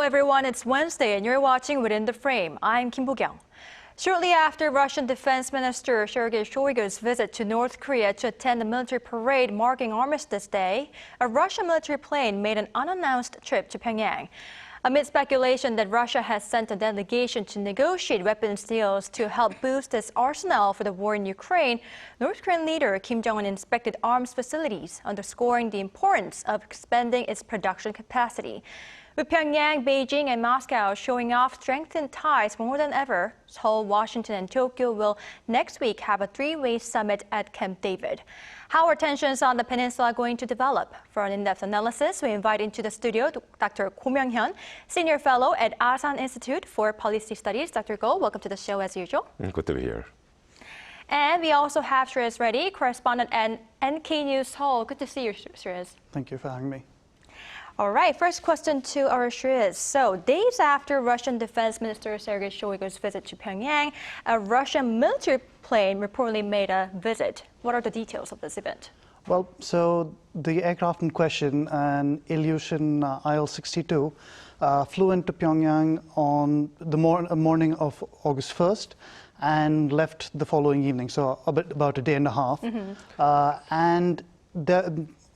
everyone, it's Wednesday and you're watching Within the Frame. I'm Kim Bo-kyung. Shortly after Russian Defense Minister Sergei Shoigu's visit to North Korea to attend a military parade marking Armistice Day, a Russian military plane made an unannounced trip to Pyongyang. Amid speculation that Russia has sent a delegation to negotiate weapons deals to help boost its arsenal for the war in Ukraine, North Korean leader Kim Jong-un inspected arms facilities, underscoring the importance of expanding its production capacity. With Pyongyang, Beijing, and Moscow showing off strengthened ties more than ever, Seoul, Washington, and Tokyo will next week have a three-way summit at Camp David. How are tensions on the peninsula going to develop? For an in-depth analysis, we invite into the studio Dr. Go Myong-hyun, Senior Fellow at Asan Institute for Policy Studies. Dr. Go, welcome to the show as usual. Good to be here. And we also have Shreyas Reddy, correspondent at NK News Seoul. Good to see you, Shreyas. Thank you for having me. All right, first question to our Shreyas. So, days after Russian Defense Minister Sergei Shoigu's visit to Pyongyang, a Russian military plane reportedly made a visit. What are the details of this event? Well, so the aircraft in question, an Ilyushin IL-62, flew into Pyongyang on the morning of August 1st and left the following evening, so about a day and a half. And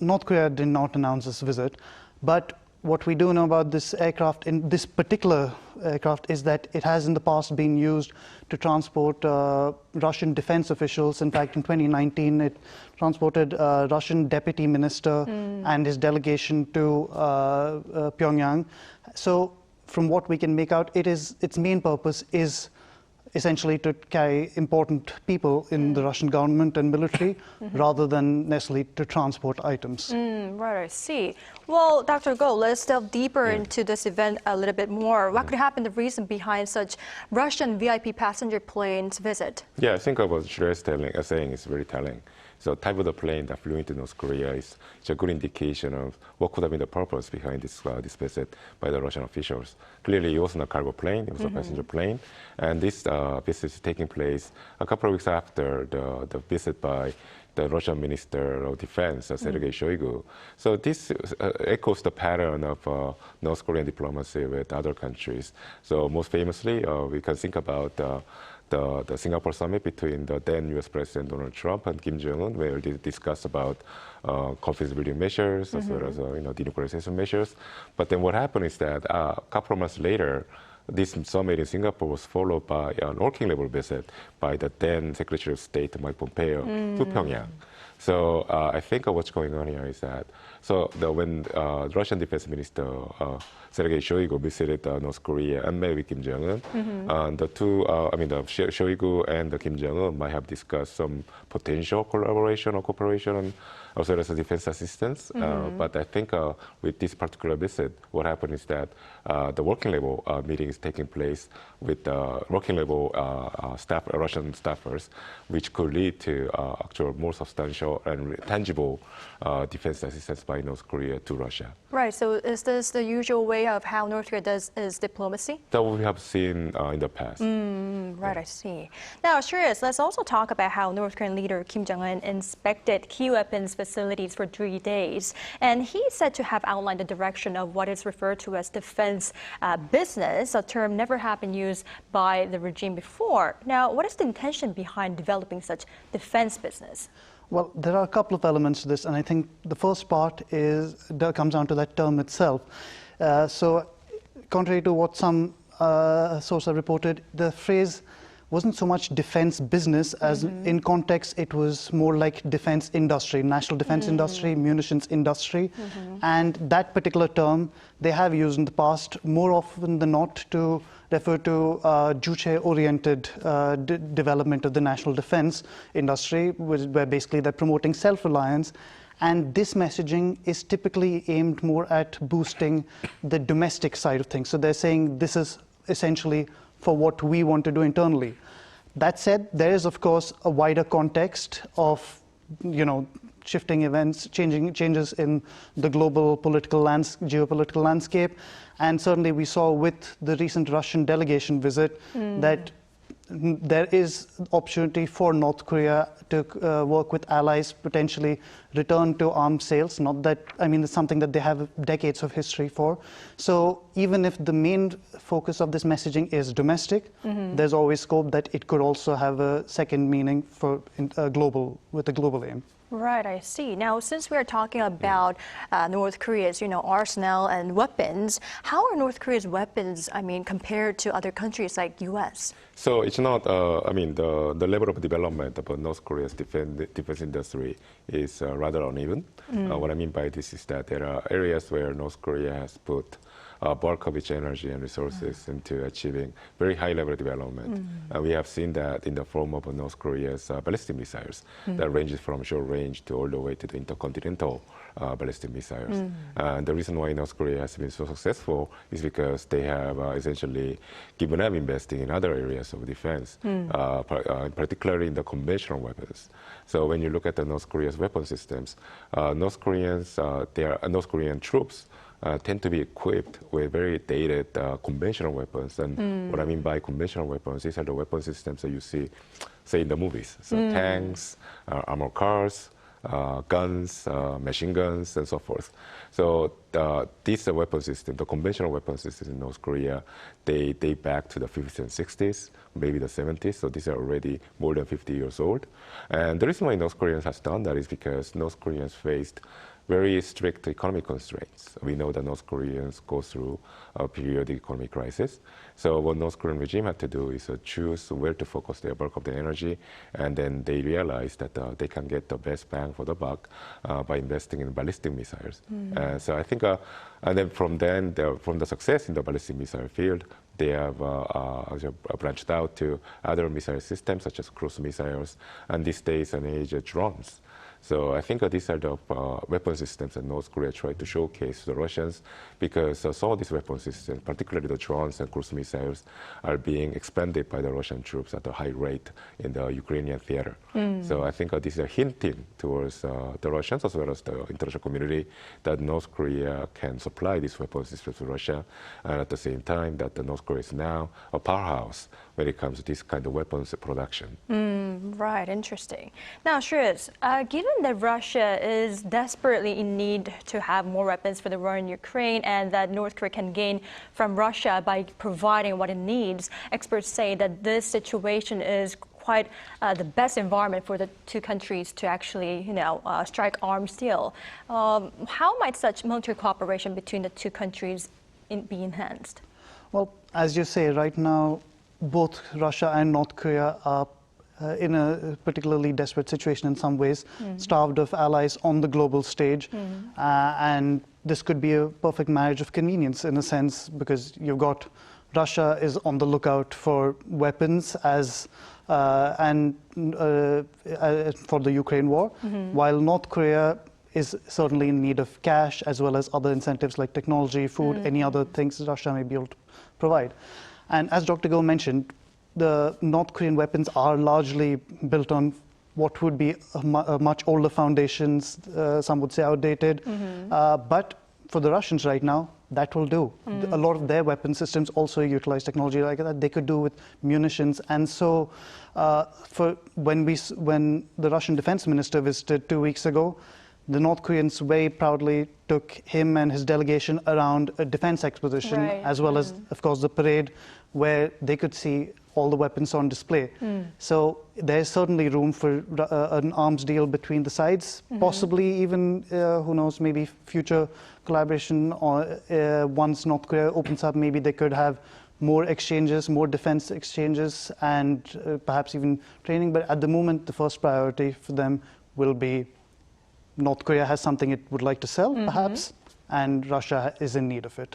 North Korea did not announce this visit. But what we do know about this aircraft, in this particular aircraft, is that it has in the past been used to transport Russian defense officials. In fact, in 2019, it transported a Russian deputy minister and his delegation to Pyongyang. So from what we can make out, its main purpose is essentially to carry important people in the Russian government and military, rather than necessarily to transport items. Right, I see. Well, Dr. Go, let's delve deeper into this event a little bit more. What could have been the reason behind such Russian VIP passenger plane's visit? Yeah, I think what Shreyas saying is very telling. So type of the plane that flew into North Korea is a good indication of what could have been the purpose behind this visit by the Russian officials. Clearly, it wasn't a cargo plane, it was a passenger plane. And this visit is taking place a couple of weeks after the visit by the Russian Minister of Defense, Sergei Shoigu. So this echoes the pattern of North Korean diplomacy with other countries. So most famously, we can think about the Singapore summit between the then U.S. President Donald Trump and Kim Jong-un, where they discussed about confidence building measures as well as denuclearization measures. But then what happened is that a couple of months later, this summit in Singapore was followed by an working level visit by the then Secretary of State Mike Pompeo to Pyongyang. So I think what's going on here is that when Russian Defense Minister Sergei Shoigu visited North Korea and met with Kim Jong-un, the two, the Shoigu and the Kim Jong-un might have discussed some potential collaboration or cooperation as well as defense assistance. But I think with this particular visit, what happened is that the working level meeting is taking place with working level Russian staffers, which could lead to actual more substantial and tangible defense assistance by North Korea to Russia. Right, so is this the usual way of how North Korea does its diplomacy? That we have seen in the past. Right, I see. Now, Shreyas, let's also talk about how North Korean leader Kim Jong-un inspected key weapons facilities for 3 days. And he's said to have outlined the direction of what is referred to as defense business, a term never had been used by the regime before. Now, what is the intention behind developing such defense business? Well, there are a couple of elements to this, and I think the first part comes down to that term itself. So, contrary to what some sources have reported, the phrase wasn't so much defense business as in context it was more like defense industry, national defense industry, munitions industry. And that particular term they have used in the past more often than not to refer to Juche-oriented development of the national defense industry, where basically they're promoting self-reliance. And this messaging is typically aimed more at boosting the domestic side of things. So they're saying this is essentially for what we want to do internally. That said, there is, of course, a wider context of, shifting events, changes in the global geopolitical landscape. And certainly we saw with the recent Russian delegation visit that there is opportunity for North Korea to work with allies, potentially return to arms sales. Not that, I mean, it's something that they have decades of history for. So even if the main focus of this messaging is domestic, there's always scope that it could also have a second meaning for with a global aim. Right, I see. Now, since we are talking about North Korea's, arsenal and weapons, how are North Korea's weapons, compared to other countries like U.S.? So it's not, the level of development of North Korea's defense industry is rather uneven. What I mean by this is that there are areas where North Korea has put bulk of its energy and resources into achieving very high level development. We have seen that in the form of North Korea's ballistic missiles that ranges from short range to all the way to the intercontinental ballistic missiles. And the reason why North Korea has been so successful is because they have essentially given up investing in other areas of defense, particularly in the conventional weapons. So when you look at the North Korea's weapon systems, North Korean troops tend to be equipped with very dated conventional weapons. And what I mean by conventional weapons, these are the weapon systems that you see, say, in the movies. So tanks, armored cars, guns, machine guns, and so forth. So these weapon systems, the conventional weapon systems in North Korea, they date back to the 50s and 60s, maybe the 70s. So these are already more than 50 years old. And the reason why North Koreans has done that is because North Koreans faced very strict economic constraints. We know that North Koreans go through a periodic economic crisis. So what North Korean regime had to do is choose where to focus their bulk of the energy, and then they realized that they can get the best bang for the buck by investing in ballistic missiles. So I think, and then from the success in the ballistic missile field, they have branched out to other missile systems such as cruise missiles, and these days and age drones. So I think these are the weapon systems that North Korea tried to showcase to the Russians, because some of these weapon systems, particularly the drones and cruise missiles, are being expanded by the Russian troops at a high rate in the Ukrainian theater. So I think this is a hinting towards the Russians as well as the international community that North Korea can supply these weapon systems to Russia, and at the same time that North Korea is now a powerhouse when it comes to this kind of weapons production. Right, interesting. Now, Shiz, given that Russia is desperately in need to have more weapons for the war in Ukraine, and that North Korea can gain from Russia by providing what it needs, experts say that this situation is quite the best environment for the two countries to actually, strike arms deal. How might such military cooperation between the two countries be enhanced? Well, as you say, right now, both Russia and North Korea are in a particularly desperate situation in some ways, starved of allies on the global stage. And this could be a perfect marriage of convenience in a sense, because you've got Russia is on the lookout for weapons for the Ukraine war, while North Korea is certainly in need of cash as well as other incentives like technology, food, any other things Russia may be able to provide. And as Dr. Go mentioned, the North Korean weapons are largely built on what would be a much older foundations, some would say outdated. But for the Russians right now, that will do. A lot of their weapon systems also utilize technology like that. They could do with munitions. And so when the Russian defense minister visited 2 weeks ago, the North Koreans very proudly took him and his delegation around a defense exposition, as well as, of course, the parade, where they could see all the weapons on display. So there's certainly room for an arms deal between the sides, possibly even, who knows, maybe future collaboration, or once North Korea opens up, maybe they could have more exchanges, more defense exchanges, and perhaps even training. But at the moment, the first priority for them will be North Korea has something it would like to sell, perhaps, and Russia is in need of it.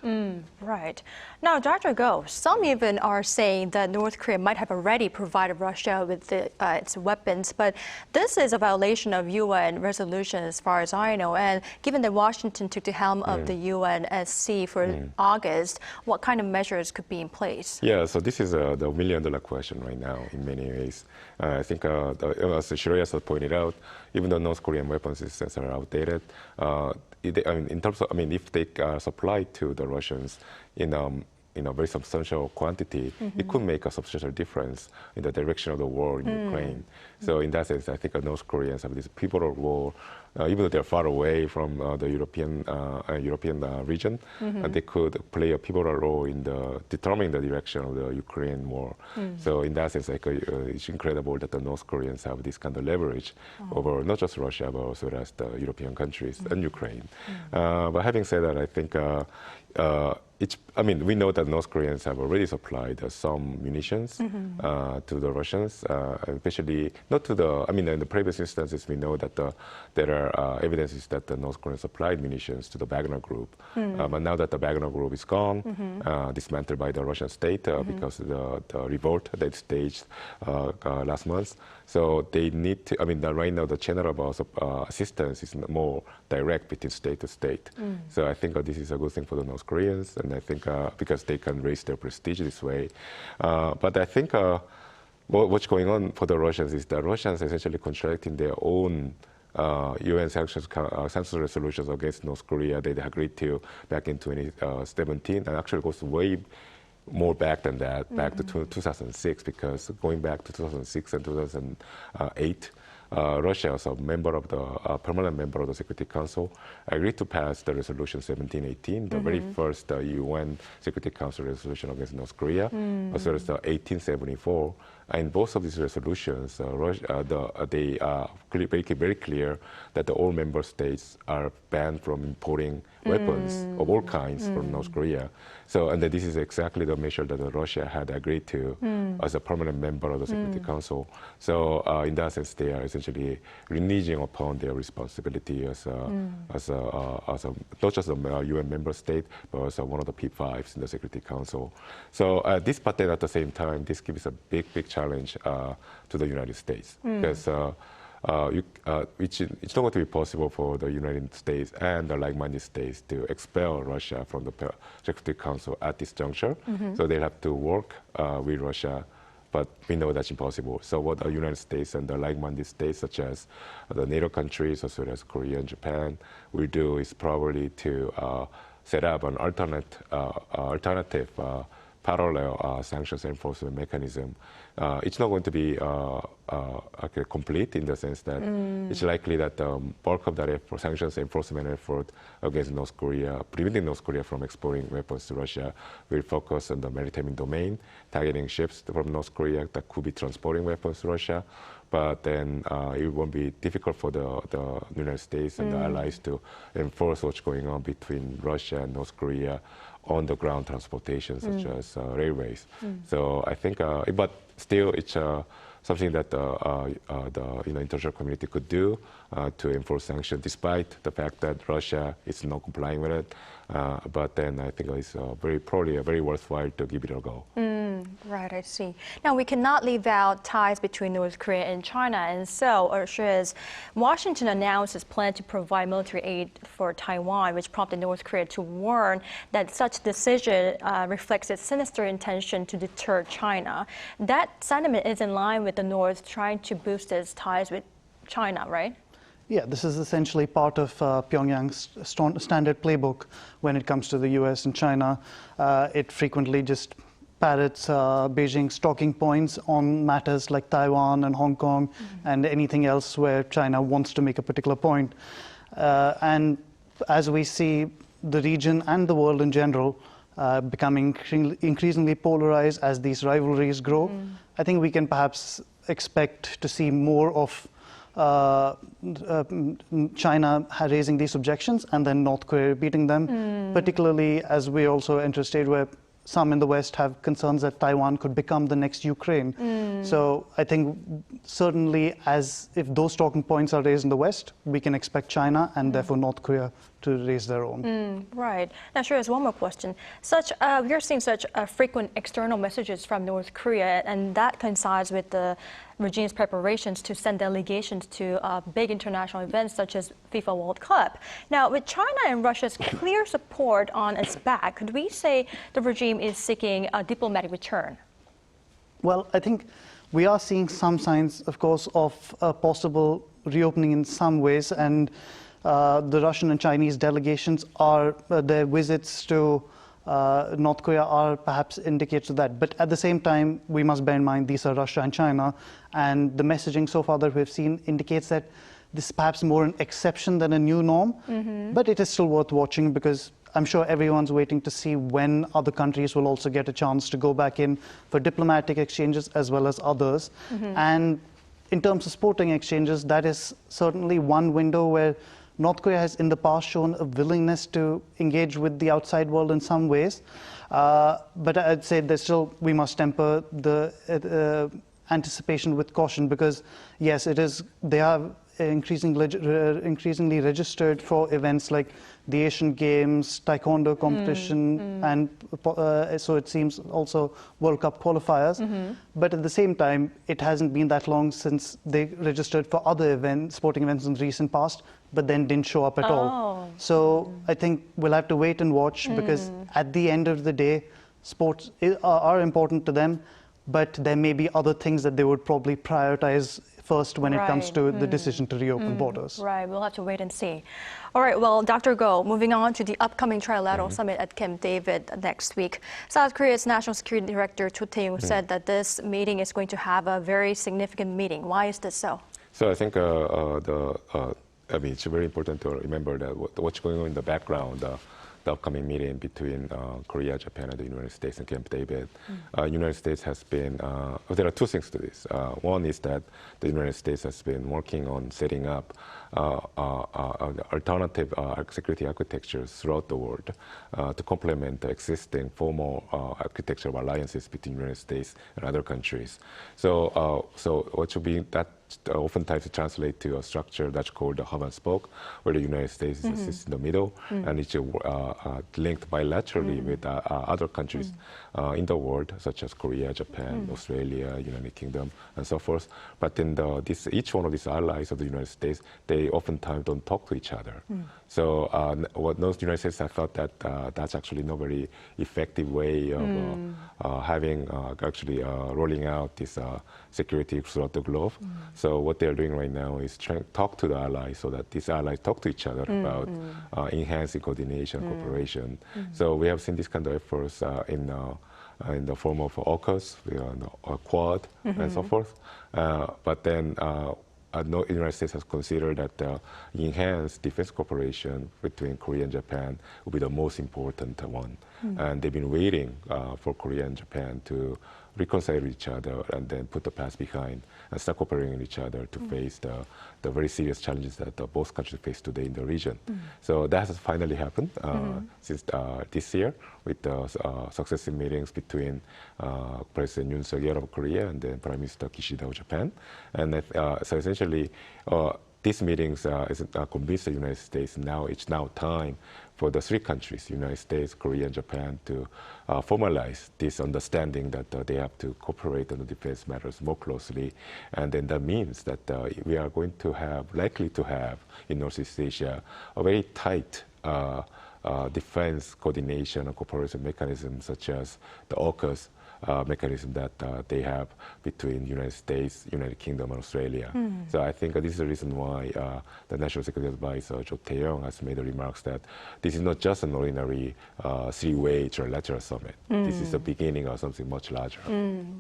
Right. Now, Dr. Go, some even are saying that North Korea might have already provided Russia with its weapons, but this is a violation of UN resolution as far as I know. And given that Washington took the helm of the UNSC for August, what kind of measures could be in place? Yeah, so this is the million-dollar question right now in many ways. I think, as Shreya has pointed out, even though North Korean weapon systems are outdated, in terms of, if they are supplied to the Russians in very substantial quantity, it could make a substantial difference in the direction of the war in Ukraine. So in that sense, I think North Koreans have this pivotal role, even though they're far away from the European region, they could play a pivotal role in determining the direction of the Ukraine war. So in that sense, it's incredible that the North Koreans have this kind of leverage over not just Russia, but also the rest of European countries and Ukraine. But having said that, I think we know that North Koreans have already supplied some munitions to the Russians, especially not to the, in the previous instances, we know that there are evidences that the North Koreans supplied munitions to the Wagner Group. But now that the Wagner Group is gone, dismantled by the Russian state because of the revolt that staged last month. So they need to, right now the channel of assistance is more direct between state to state. So I think this is a good thing for the North Koreans, and I think because they can raise their prestige this way. But I think what's going on for the Russians is that Russians are essentially contracting their own UN sanctions resolutions against North Korea. They agreed to back in 2017, and actually goes way more back than that, back to 2006, because going back to 2006 and 2008, Russia, as a member of the permanent member of the Security Council, agreed to pass the resolution 1718, the very first UN Security Council resolution against North Korea, as well as the 1874. In both of these resolutions, they make it very clear that all member states are banned from importing weapons of all kinds from North Korea. So, and this is exactly the measure that Russia had agreed to as a permanent member of the Security Council. So, in that sense, they are essentially reneging upon their responsibility as not just a UN member state, but also one of the P5s in the Security Council. So, but then at the same time, this gives a big challenge to the United States, because it's not going to be possible for the United States and the like-minded states to expel Russia from the Security Council at this juncture. So they'll have to work with Russia, but we know that's impossible. So what the United States and the like-minded states, such as the NATO countries, as well as Korea and Japan, will do is probably to set up an alternative parallel sanctions enforcement mechanism. It's not going to be complete in the sense that it's likely that the bulk of that sanctions enforcement effort against North Korea, preventing North Korea from exporting weapons to Russia, will focus on the maritime domain, targeting ships from North Korea that could be transporting weapons to Russia. But then it won't be difficult for the United States and the allies to enforce what's going on between Russia and North Korea on the ground transportation, such as railways. So I think, but still, it's something that the international community could do to enforce sanctions, despite the fact that Russia is not complying with it. But then I think it's probably very worthwhile to give it a go. Right, I see. Now, we cannot leave out ties between North Korea and China, and so as Washington announced its plan to provide military aid for Taiwan, which prompted North Korea to warn that such decision reflects its sinister intention to deter China. That sentiment is in line with the North trying to boost its ties with China, right? Yeah, this is essentially part of Pyongyang's standard playbook when it comes to the US and China. It frequently just parrots Beijing's talking points on matters like Taiwan and Hong Kong and anything else where China wants to make a particular point. And as we see the region and the world in general becoming increasingly polarized as these rivalries grow, I think we can perhaps expect to see more of China raising these objections and then North Korea repeating them, particularly as we're also interested where some in the West have concerns that Taiwan could become the next Ukraine. So I think certainly as if those talking points are raised in the West, we can expect China and therefore North Korea to raise their own. Right. Now, sure, there's one more question. We're seeing such frequent external messages from North Korea, and that coincides with the regime's preparations to send delegations to big international events such as FIFA World Cup. Now, with China and Russia's clear support on its back, could we say the regime is seeking a diplomatic return? Well, I think we are seeing some signs, of course, of a possible reopening in some ways, and the Russian and Chinese delegations are their visits to North Korea are perhaps indicators of that. But at the same time, we must bear in mind these are Russia and China, and the messaging so far that we've seen indicates that this is perhaps more an exception than a new norm. But it is still worth watching, because I'm sure everyone's waiting to see when other countries will also get a chance to go back in for diplomatic exchanges as well as others. And in terms of sporting exchanges, that is certainly one window where North Korea has in the past shown a willingness to engage with the outside world in some ways. But I'd say that still we must temper the anticipation with caution, because yes, it is, they are increasingly registered for events like the Asian Games, Taekwondo competition, and so it seems also World Cup qualifiers. But at the same time, it hasn't been that long since they registered for other events, sporting events in the recent past, but then didn't show up at all. So I think we'll have to wait and watch, because at the end of the day, sports are important to them, but there may be other things that they would probably prioritize first when it comes to the decision to reopen borders. Right, we'll have to wait and see. All right, well, Dr. Go, moving on to the upcoming Trilateral Summit at Camp David next week. South Korea's National Security Director Cho Tae-yong said that this meeting is going to have a very significant meeting. Why is this so? So I think I mean, it's very important to remember that what's going on in the background, the upcoming meeting between Korea, Japan, and the United States in Camp David. United States has been, there are two things to this. One is that the United States has been working on setting up alternative security architectures throughout the world to complement the existing formal architectural alliances between the United States and other countries. So, what should be that oftentimes translate to a structure that's called the hub and spoke, where the United States sits in the middle, and it's linked bilaterally with other countries in the world, such as Korea, Japan, Australia, United Kingdom, and so forth. But then each one of these allies of the United States, they oftentimes don't talk to each other. So what those United States have thought that that's actually not a very effective way of having actually rolling out this security throughout the globe. So what they're doing right now is trying to talk to the allies so that these allies talk to each other about enhancing coordination, cooperation. So we have seen this kind of efforts in the form of AUKUS, Quad, and so forth. But then the United States has considered that enhanced defense cooperation between Korea and Japan will be the most important one. And they've been waiting for Korea and Japan to reconcile with each other and then put the past behind and start cooperating with each other to face the very serious challenges that both countries face today in the region. So that has finally happened since this year with the successive meetings between President Yoon Suk-yeol of Korea and then Prime Minister Kishida of Japan. And so essentially, these meetings convinced the United States it's now time for the three countries, United States, Korea, and Japan, to formalize this understanding that they have to cooperate on the defense matters more closely. And then that means that we are going to likely to have in Northeast Asia a very tight defense coordination and cooperation mechanism, such as the AUKUS mechanism that they have between the United States, United Kingdom, and Australia. So I think this is the reason why the National Security Advisor, Cho Tae-yong, has made the remarks that this is not just an ordinary three-way trilateral summit. This is the beginning of something much larger.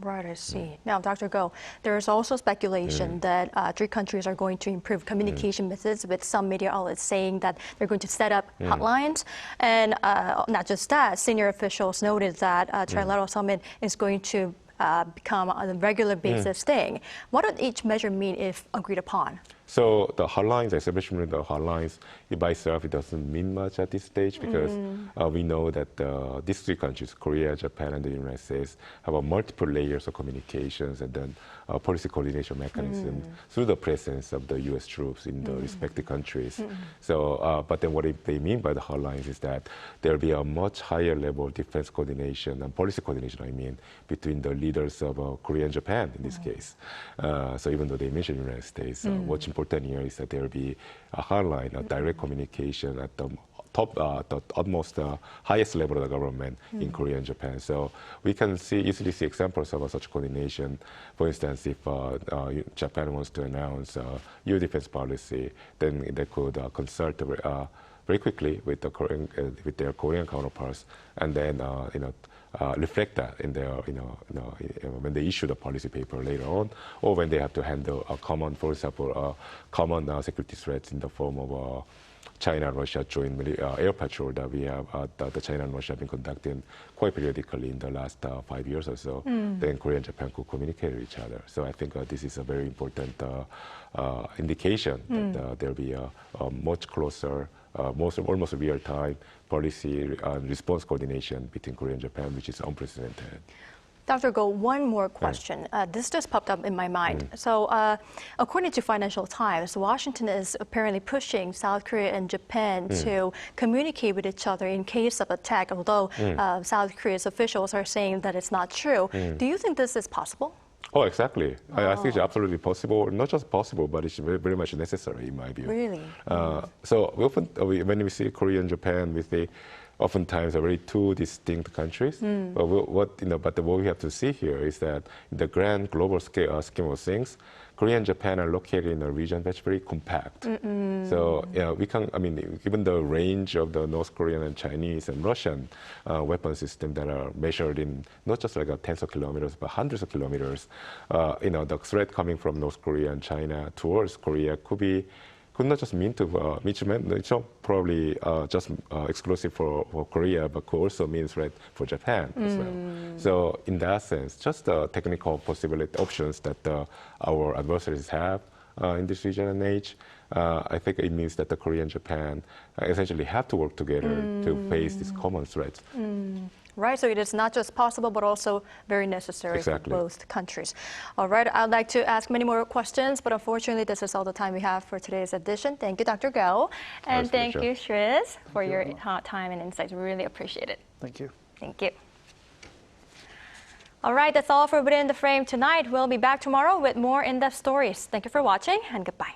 Right, I see. Now, Dr. Go, there is also speculation that three countries are going to improve communication methods, with some media outlets saying that they're going to set up hotlines. And not just that, senior officials noted that Trilateral Summit is going to become a regular basis thing. What would each measure mean if agreed upon? So the hotlines, establishment of the hotlines, by itself, it doesn't mean much at this stage, because we know that these three countries, Korea, Japan, and the United States, have multiple layers of communications and then policy coordination mechanism through the presence of the U.S. troops in the respective countries. So, but then what they mean by the hotlines is that there will be a much higher level of defense coordination and policy coordination, between the leaders of Korea and Japan in this case. So even though they mentioned the United States, what's important here is that there will be a hotline, a direct communication at the top, the utmost highest level of the government in Korea and Japan. So we can easily see examples of such coordination. For instance, if Japan wants to announce new defense policy, then they could consult very quickly with with their Korean counterparts, and then reflect that in their when they issue the policy paper later on, or when they have to handle a common, for example, common security threats in the form of China and Russia joint air patrol that we have, that China and Russia have been conducting quite periodically in the last 5 years or so. Then Korea and Japan could communicate with each other. So I think this is a very important indication that there'll be a much closer, almost real-time policy and response coordination between Korea and Japan, which is unprecedented. Dr. Go, one more question. This just popped up in my mind. So, according to Financial Times, Washington is apparently pushing South Korea and Japan to communicate with each other in case of attack, although South Korea's officials are saying that it's not true. Do you think this is possible? Oh, exactly. I think it's absolutely possible. Not just possible, but it's very, very much necessary, in my view. Really? So we often, when we see Korea and Japan, we say oftentimes are very two distinct countries. But what we have to see here is that in the grand global scheme of things, Korea and Japan are located in a region that's very compact. So we can, given the range of the North Korean and Chinese and Russian weapon systems that are measured in not just like tens of kilometers, but hundreds of kilometers, the threat coming from North Korea and China towards Korea could not just mean to it's not probably just exclusive for Korea, but could also mean threat for Japan as well. So in that sense, just the technical possibility options that our adversaries have in this region and age, I think it means that the Korea and Japan essentially have to work together to face these common threats. Right, so it is not just possible, but also very necessary for both countries. All right, I'd like to ask many more questions, but unfortunately, this is all the time we have for today's edition. Thank you, Dr. Go. And thank you, Shriz, for your time and insights. We really appreciate it. Thank you. Thank you. All right, that's all for Within the Frame tonight. We'll be back tomorrow with more in-depth stories. Thank you for watching, and goodbye.